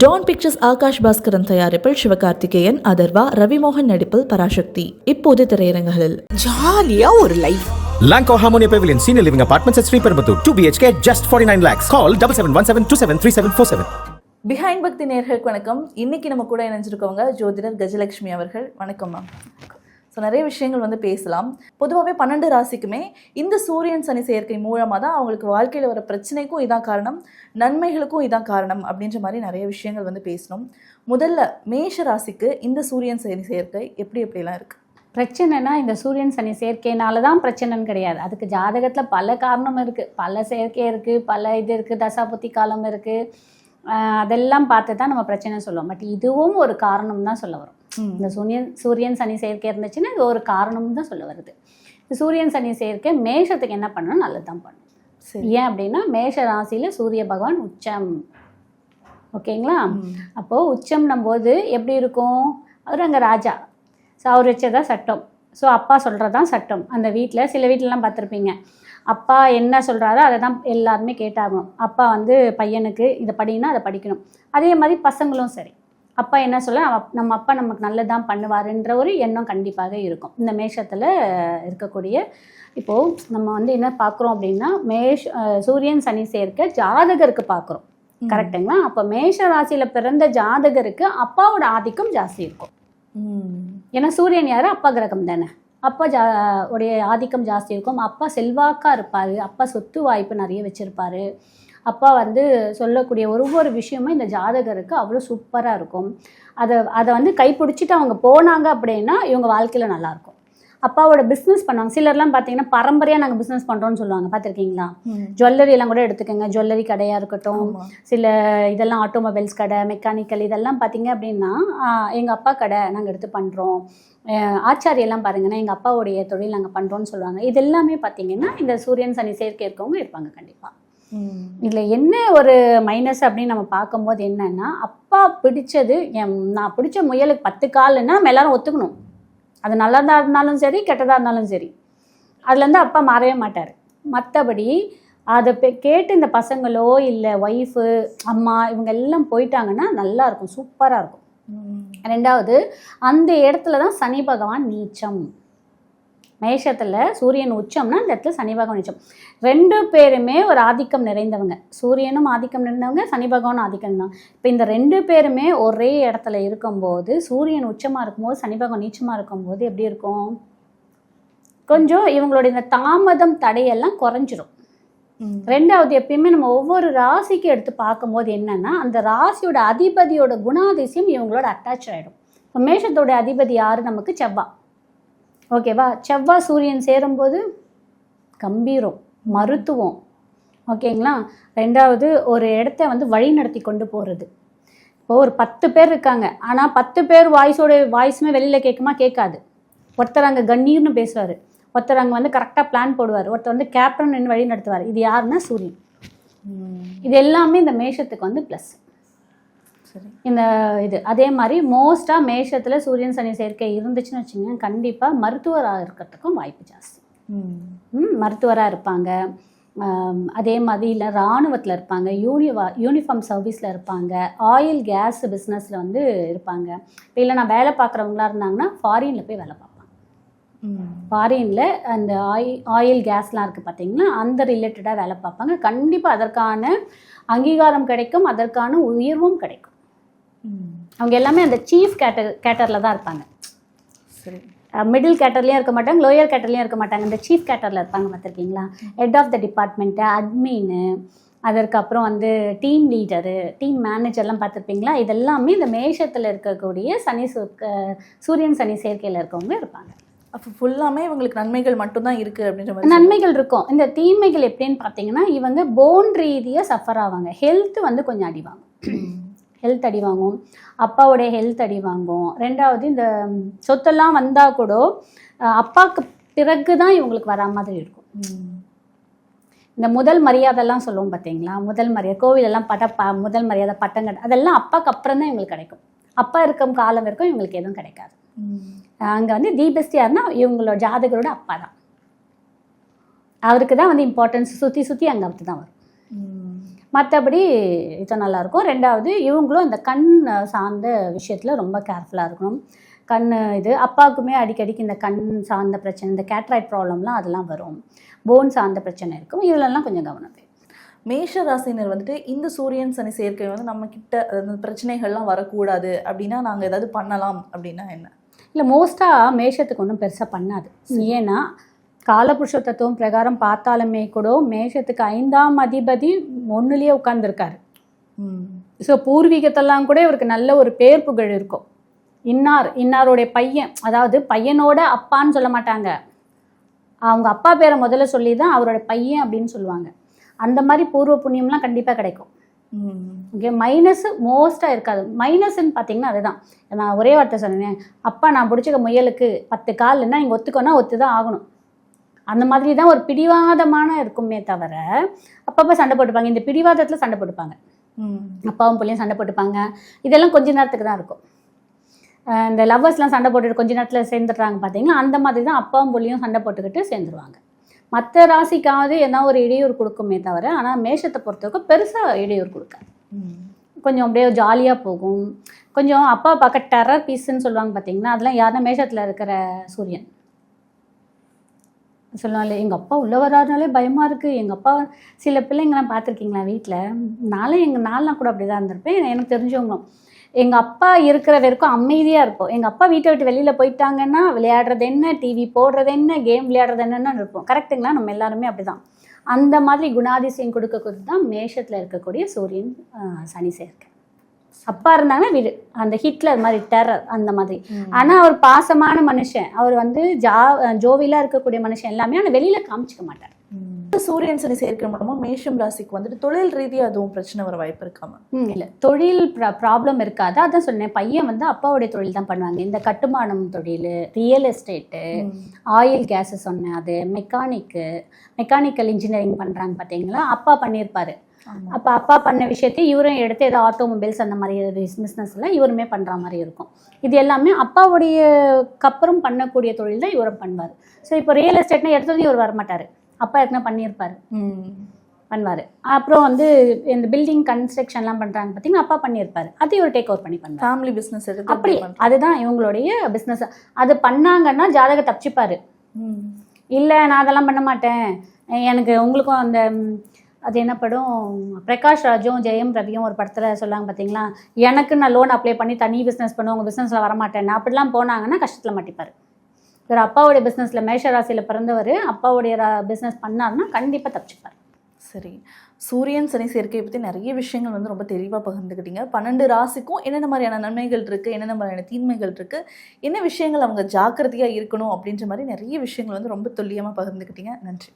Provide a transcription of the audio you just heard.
Don pictures Akash Bhaskaran தயாரிப்பில் சிவகார்த்திகேயன், அதர்வா, ரவிமோகன் நடிப்பில் பராசக்தி இப்போது திரையரங்குகளில். ஜாலியா ஒரு life. Lanco Harmonia Pavilion Senior Living Apartments at Sriperumbudur 2 BHK just 49 lakhs. Call 7717273747. Behind பக்தி நேயர்களுக்கு வணக்கம். இன்னைக்கு நம்ம கூட இணைஞ்சிருக்கவங்க ஜோதிடர் கஜலட்சுமி அவர்கள். வணக்கம் மேம். ஸோ நிறைய விஷயங்கள் பேசலாம். பொதுவாகவே 12 ராசிக்குமே இந்த சூரியன் சனி சேர்க்கை மூலமாக தான் அவங்களுக்கு வாழ்க்கையில் வர பிரச்சனைக்கும் இதான் காரணம், நன்மைகளுக்கும் இதான் காரணம் அப்படின்ற மாதிரி நிறைய விஷயங்கள் பேசணும். முதல்ல மேஷ ராசிக்கு இந்த சூரியன் சனி சேர்க்கை எப்படிலாம் இருக்குது? பிரச்சனைனா இந்த சூரியன் சனி சேர்க்கைனால தான் பிரச்சனைன்னு கிடையாது. அதுக்கு ஜாதகத்தில் பல காரணம் இருக்குது, பல செயற்கை இருக்குது, பல இது இருக்குது, தசாபுத்தி காலம் இருக்குது. அதெல்லாம் பார்த்து தான் நம்ம பிரச்சனை சொல்லுவோம். பட் இதுவும் ஒரு காரணம் தான் சொல்ல வரும். இந்த சூரியன் சனி சேர்க்கை இருந்துச்சுன்னா இது ஒரு காரணம் தான் சொல்ல வருது. இந்த சூரியன் சனி சேர்க்கை மேஷத்துக்கு என்ன பண்ணணும், நல்லது தான் பண்ணணும். ஏன் அப்படின்னா மேஷ ராசியில் சூரிய பகவான் உச்சம். ஓகேங்களா? அப்போது உச்சம்னும் போது எப்படி இருக்கும், அவர் அங்கே ராஜா. ஸோ அவர் வச்சதான் சட்டம். ஸோ அப்பா சொல்கிறதான் சட்டம். அந்த வீட்டில் சில வீட்டிலலாம் பார்த்துருப்பீங்க, அப்பா என்ன சொல்கிறாரோ அதை தான் எல்லாருமே கேட்டாகும். அப்பா பையனுக்கு இதை படினா அதை படிக்கணும். அதே மாதிரி பசங்களும் சரி, அப்பா என்ன சொல்ல நம்ம அப்பா நமக்கு நல்லதான் பண்ணுவாருன்ற ஒரு எண்ணம் கண்டிப்பாக இருக்கும் இந்த மேஷத்தில் இருக்கக்கூடிய. இப்போது நம்ம என்ன பார்க்குறோம் அப்படின்னா சூரியன் சனி சேர்க்க ஜாதகருக்கு பார்க்குறோம். கரெக்டுங்களா? அப்போ மேஷ ராசியில் பிறந்த ஜாதகருக்கு அப்பாவோட ஆதிக்கம் ஜாஸ்தி இருக்கும். ஏன்னா சூரியன் யார், அப்பா கிரகம் தானே. அப்பா உடைய ஆதிக்கம் ஜாஸ்தி இருக்கும். அப்பா செல்வாக்காக இருப்பார், அப்பா சொத்து வாய்ப்பு நிறைய வச்சுருப்பார். அப்பா சொல்லக்கூடிய ஒவ்வொரு விஷயமும் இந்த ஜாதகருக்கு அவ்வளோ சூப்பராக இருக்கும். அதை கைப்பிடிச்சிட்டு அவங்க போனாங்க அப்படின்னா இவங்க வாழ்க்கையில் நல்லாயிருக்கும். அப்பாவோட பிஸ்னஸ் பண்ணுவாங்க. சிலர்லாம் பார்த்தீங்கன்னா பரம்பரையாக நாங்கள் பிஸ்னஸ் பண்ணுறோன்னு சொல்லுவாங்க, பார்த்துருக்கீங்களா? ஜுவல்லரி எல்லாம் கூட எடுத்துக்கோங்க. ஜுவல்லரி கடையாக இருக்கட்டும், சில இதெல்லாம் ஆட்டோமொபைல்ஸ் கடை, மெக்கானிக்கல், இதெல்லாம் பார்த்தீங்க அப்படின்னா எங்கள் அப்பா கடை நாங்கள் எடுத்து பண்ணுறோம். ஆச்சாரியெல்லாம் பாருங்கன்னா எங்கள் அப்பாவுடைய தொழில் நாங்கள் பண்ணுறோன்னு சொல்லுவாங்க. இது எல்லாமே பார்த்தீங்கன்னா இந்த சூரியன் சனி சேர்க்கை இருக்கவங்க இருப்பாங்க கண்டிப்பாக. இதில் என்ன ஒரு மைனஸ் அப்படின்னு நம்ம பார்க்கும்போது என்னன்னா, அப்பா பிடிச்சது நான் பிடிச்ச முயலுக்கு 10 கால்னா நம்ம எல்லாரும் ஒத்துக்கணும். அது நல்லதாக இருந்தாலும் சரி, கெட்டதாக இருந்தாலும் சரி, அதுலேருந்து அப்பா மாறவே மாட்டார். மற்றபடி அதை கேட்டு இந்த பசங்களோ இல்லை ஒய்ஃபு அம்மா இவங்க எல்லாம் போயிட்டாங்கன்னா நல்லாயிருக்கும், சூப்பராக இருக்கும். ரெண்டாவது, அந்த இடத்துல தான் சனி பகவான் நீச்சம். மேஷத்தில் சூரியன் உச்சம்னா அந்த இடத்துல சனி பகவான் நீச்சம். 2 பேருமே ஒரு ஆதிக்கம் நிறைந்தவங்க. சூரியனும் ஆதிக்கம் நிறைந்தவங்க, சனி பகவானும் ஆதிக்கம் தான். இப்போ இந்த 2 பேருமே ஒரே இடத்துல இருக்கும்போது, சூரியன் உச்சமாக இருக்கும்போது சனி பகவான் நீச்சமாக இருக்கும்போது எப்படி இருக்கும், கொஞ்சம் இவங்களுடைய இந்த தாமதம் தடையெல்லாம் குறைஞ்சிரும். ரெண்டாவது, எப்பயுமே நம்ம ஒவ்வொரு ராசிக்கு எடுத்து பார்க்கும்போது என்னன்னா, அந்த ராசியோட அதிபதியோட குணாதிசயம் இவங்களோட அட்டாச் ஆகிடும். இப்போ மேஷத்தோட அதிபதி யார், நமக்கு செவ்வாய். ஓகேவா? செவ்வாய் சூரியன் சேரும்போது கம்பீரம், மருத்துவம். ஓகேங்களா? ரெண்டாவது, ஒரு இடத்த வழி நடத்தி கொண்டு போகிறது. இப்போது ஒரு 10 பேர் இருக்காங்க, ஆனால் 10 பேர் வாய்ஸுமே வெளியில் கேட்குமா, கேட்காது. ஒருத்தர் அங்கே கண்ணீர்னு பேசுவார், ஒருத்தர் அங்கே கரெக்டாக பிளான் போடுவார், ஒருத்தர் கேப்டன் நின்று வழி நடத்துவார். இது யாருன்னா சூரியன். இது எல்லாமே இந்த மேஷத்துக்கு ப்ளஸ். இந்த இது அதே மாதிரி மோஸ்ட்டாக மேஷத்தில் சூரியன் சனி சேர்க்கை இருந்துச்சுன்னு வச்சுங்க, கண்டிப்பாக மருத்துவராக இருக்கிறதுக்கும் வாய்ப்பு ஜாஸ்தி. மருத்துவராக இருப்பாங்க. அதே மாதிரி இல்லை இராணுவத்தில் இருப்பாங்க, யூனிஃபார்ம் சர்வீஸில் இருப்பாங்க, ஆயில் கேஸ் பிஸ்னஸில் இருப்பாங்க. இப்போ இல்லை நான் வேலை பார்க்குறவங்களா இருந்தாங்கன்னா ஃபாரினில் போய் வேலை பார்ப்பாங்க. ஃபாரினில் அந்த ஆயில் கேஸ்லாம் இருக்குது பார்த்தீங்கன்னா, அந்த ரிலேட்டடாக வேலை பார்ப்பாங்க. கண்டிப்பாக அதற்கான அங்கீகாரம் கிடைக்கும், அதற்கான உயர்வும் கிடைக்கும். அவங்க எல்லாமே அந்த சீஃப் கேட்டரில் தான் இருப்பாங்க. சரி, மிடில் கேட்டர்லேயும் இருக்க மாட்டாங்க, லோயர் கேட்டர்லேயும் இருக்க மாட்டாங்க, இந்த சீஃப் கேட்டரில் இருப்பாங்க. பார்த்துருக்கீங்களா? ஹெட் ஆஃப் த டிபார்ட்மெண்ட்டு, அட்மின்னு, அதற்கப்புறம் டீம் லீடரு, டீம் மேனேஜர்லாம் பார்த்துருப்பீங்களா? இதெல்லாமே இந்த மேஷத்தில் இருக்கக்கூடிய சூரியன் சனி சேர்க்கையில் இருக்கவங்க இருப்பாங்க. அப்போ ஃபுல்லாமே இவங்களுக்கு நன்மைகள் மட்டும்தான் இருக்குது அப்படின்ற மாதிரி நன்மைகள் இருக்கும். இந்த தீமைகள் எப்படின்னு பார்த்தீங்கன்னா, இவங்க போன் ரீதியாக சஃபர் ஆவாங்க. ஹெல்த்து கொஞ்சம் அடிவாங்க, ஹெல்த் அடி வாங்கும், அப்பாவுடைய ஹெல்த் அடி வாங்கும். ரெண்டாவது, இந்த சொத்தெல்லாம் வந்தால் கூட அப்பாவுக்கு பிறகு தான் இவங்களுக்கு வரா மாதிரி இருக்கும். இந்த முதல் மரியாதைலாம் சொல்லுவோம் பார்த்தீங்களா, முதல் மரியாதை கோவிலெல்லாம் முதல் மரியாதை பட்டங்கட் அதெல்லாம் அப்பாவுக்கு அப்புறம் தான் இவங்களுக்கு கிடைக்கும். அப்பா இருக்கும் காலம் வரைக்கும் இவங்களுக்கு எதுவும் கிடைக்காது. அங்கே தி பெஸ்ட் யாருன்னா இவங்களோட ஜாதகரோட அப்பா தான். அவருக்கு தான் இம்பார்ட்டன்ஸ் சுற்றி அங்கே அவருக்கு தான் வரும். மற்றபடி இது நல்லாயிருக்கும். 2வது இவங்களும் இந்த கண் சார்ந்த விஷயத்தில் ரொம்ப கேர்ஃபுல்லாக இருக்கணும். கண் இது அப்பாவுக்குமே அடிக்கடிக்கு இந்த கண் சார்ந்த பிரச்சனை, இந்த கேட்ராய்ட் ப்ராப்ளம்லாம் அதெல்லாம் வரும். போன் சார்ந்த பிரச்சனை இருக்கும். இதிலெல்லாம் கொஞ்சம் கவனம் தேவை. மேஷ ராசினர் வந்துட்டு இந்த சூரியன் சனி சேர்க்கை வந்து நம்ம கிட்ட அந்த பிரச்சனைகள்லாம் வரக்கூடாது அப்படின்னா நாங்கள் ஏதாவது பண்ணலாம் அப்படின்னா என்ன? இல்லை, மோஸ்ட்டாக மேஷத்துக்கு ஒன்றும் பெருசாக பண்ணாது. ஏன்னா காலபுருஷ தத்துவம் பிரகாரம் பார்த்தாலுமே கூட மேஷத்துக்கு 5ஆம் அதிபதி 1லேயே உட்கார்ந்துருக்காரு. ஸோ பூர்வீகத்தெல்லாம் கூட இவருக்கு நல்ல ஒரு பேர் புகழ் இருக்கும். இன்னாருடைய பையன், அதாவது பையனோட அப்பான்னு சொல்ல மாட்டாங்க, அவங்க அப்பா பேரை முதல்ல சொல்லி தான் அவரோட பையன் அப்படின்னு சொல்லுவாங்க. அந்த மாதிரி பூர்வ புண்ணியம்லாம் கண்டிப்பாக கிடைக்கும். ஓகே, மைனஸ் மோஸ்ட்டாக இருக்காது. மைனஸ்ன்னு பார்த்தீங்கன்னா அதுதான், நான் ஒரே வார்த்தை சொன்னேன், அப்பா நான் பிடிச்சிக்க முயலுக்கு 10 கால்னா இங்கே ஒத்துக்கோன்னா ஒத்து தான் ஆகணும். அந்த மாதிரி தான் ஒரு பிடிவாதமான இருக்குமே தவிர அப்பப்போ சண்டை போட்டுப்பாங்க. இந்த பிடிவாதத்தில் சண்டை போட்டுப்பாங்க, அப்பாவும் பிள்ளையும் சண்டை போட்டுப்பாங்க. இதெல்லாம் கொஞ்ச நேரத்துக்கு தான் இருக்கும். இந்த லவ்வர்ஸ்லாம் சண்டை போட்டுட்டு கொஞ்ச நேரத்தில் சேர்ந்துடுறாங்க பார்த்தீங்களா, அந்த மாதிரி தான் அப்பாவும் பிள்ளையும் சண்டை போட்டுக்கிட்டு சேர்ந்துருவாங்க. மற்ற ராசிக்காவது என்ன ஒரு இடையூறு கொடுக்குமே தவிர, ஆனால் மேஷத்தை பொறுத்தவரைக்கும் பெருசாக இடையூறு கொடுக்காது. கொஞ்சம் அப்படியே ஜாலியாக போகும். கொஞ்சம் அப்பா பார்க்க டெரர் பீஸ்ன்னு சொல்லுவாங்க பார்த்தீங்கன்னா, அதெல்லாம் யாருன்னா மேஷத்தில் இருக்கிற சூரியன் சொல்லுவாங்க. எங்கள் அப்பா உள்ளே வராதுனாலே பயமாக இருக்குது. எங்கள் அப்பா சில பிள்ளைங்களாம் பார்த்துருக்கீங்களா வீட்டில், நான்லாம் கூட அப்படி தான் இருந்திருப்பேன். எனக்கு தெரிஞ்சவங்க எங்கள் அப்பா இருக்கிற வரைக்கும் அமைதியாக இருப்போம். எங்கள் அப்பா வீட்டை விட்டு வெளியில் போயிட்டாங்கன்னா விளையாடுறது என்ன, டிவி போடுறது என்ன, கேம் விளையாடுறது என்னன்னு இருப்போம். கரெக்டுங்களா? நம்ம எல்லாருமே அப்படி தான். அந்த மாதிரி குணாதிசயம் கொடுக்கக்கூடிய தான் மேஷத்தில் இருக்கக்கூடிய சூரியன் சனி சேர்க்கை. அப்பா இருந்தாங்கன்னா வீடு அந்த ஹிட்லர் அது மாதிரி டெரர் அந்த மாதிரி. ஆனால் அவர் பாசமான மனுஷன், அவர் வந்து ஜோவிலாக இருக்கக்கூடிய மனுஷன் எல்லாமே, ஆனால் வெளியில் காமிச்சிக்க மாட்டார். சூரியன் சனி சேர்க்கை மூலமா மேஷம் ராசிக்கு வந்துட்டு தொழில் ரீதியாக அதுவும் பிரச்சனை வர வாய்ப்பு இருக்காம? இல்லை, தொழில் ப்ராப்ளம் இருக்காது. அதான் சொன்னேன், பையன் வந்து அப்பாவுடைய தொழில் தான் பண்ணுவாங்க. இந்த கட்டுமானம் தொழில், ரியல் எஸ்டேட்டு, ஆயில் கேஸு சொன்னேன், அது மெக்கானிக்கல் இன்ஜினியரிங் பண்ணுறாங்க பார்த்தீங்களா, அப்பா பண்ணியிருப்பாரு. அப்போ அப்பா பண்ண விஷயத்தை இவரும் எடுத்து ஏதோ ஆட்டோமொபைல்ஸ் அந்த மாதிரி பிஸ்னஸ்லாம் இவருமே பண்ணுற மாதிரி இருக்கும். இது எல்லாமே அப்பாவுடைய கப்புறம் பண்ணக்கூடிய தொழில் தான் இவரும் பண்ணுவார். ஸோ இப்போ ரியல் எஸ்டேட்னா எடுத்ததும் இவர் வரமாட்டார், அப்பா எத்தனை பண்ணியிருப்பார், பண்ணுவார். அப்புறம் வந்து இந்த பில்டிங் கன்ஸ்ட்ரக்ஷன்லாம் பண்ணுறாங்க பார்த்தீங்கன்னா, அப்பா பண்ணியிருப்பார், அது இவர் டேக் ஓவர் பண்ணி பண்ணுவார். ஃபேமிலி பிஸ்னஸ் எடுத்து அப்படி அதுதான் இவங்களுடைய பிஸ்னஸ். அது பண்ணாங்கன்னா ஜாதக தப்பிச்சுப்பார். இல்லை நான் அதெல்லாம் பண்ண மாட்டேன், எனக்கு உங்களுக்கும் அந்த அது என்ன படம், பிரகாஷ் ராஜும் ஜெயம் ரவியும் ஒரு படத்தில் சொல்லாங்க பார்த்தீங்களா, எனக்கு நான் லோன் அப்ளை பண்ணி தனி பிஸ்னஸ் பண்ணுவேன், உங்கள் பிஸ்னஸில் வரமாட்டேன் அப்படிலாம் போனாங்கன்னா கஷ்டத்தில் மாட்டிப்பார். இவர் அப்பாவுடைய பிஸ்னஸில் மேஷராசியில் பிறந்தவர் அப்பாவுடைய பிஸ்னஸ் பண்ணாருன்னா கண்டிப்பாக தப்பிச்சுப்பார். சரி, சூரியன் சனி சேர்க்கையை பற்றி நிறைய விஷயங்கள் வந்து ரொம்ப தெளிவாக பகிர்ந்துக்கிட்டீங்க. 12 ராசிக்கும் என்னென்ன மாதிரியான நன்மைகள் இருக்குது, என்னென்ன மாதிரியான தீன்மைகள் இருக்குது, என்ன விஷயங்கள் அவங்க ஜாக்கிரதையாக இருக்கணும் அப்படின்ற மாதிரி நிறைய விஷயங்கள் வந்து ரொம்ப துல்லியமாக பகிர்ந்துக்கிட்டீங்க. நன்றி.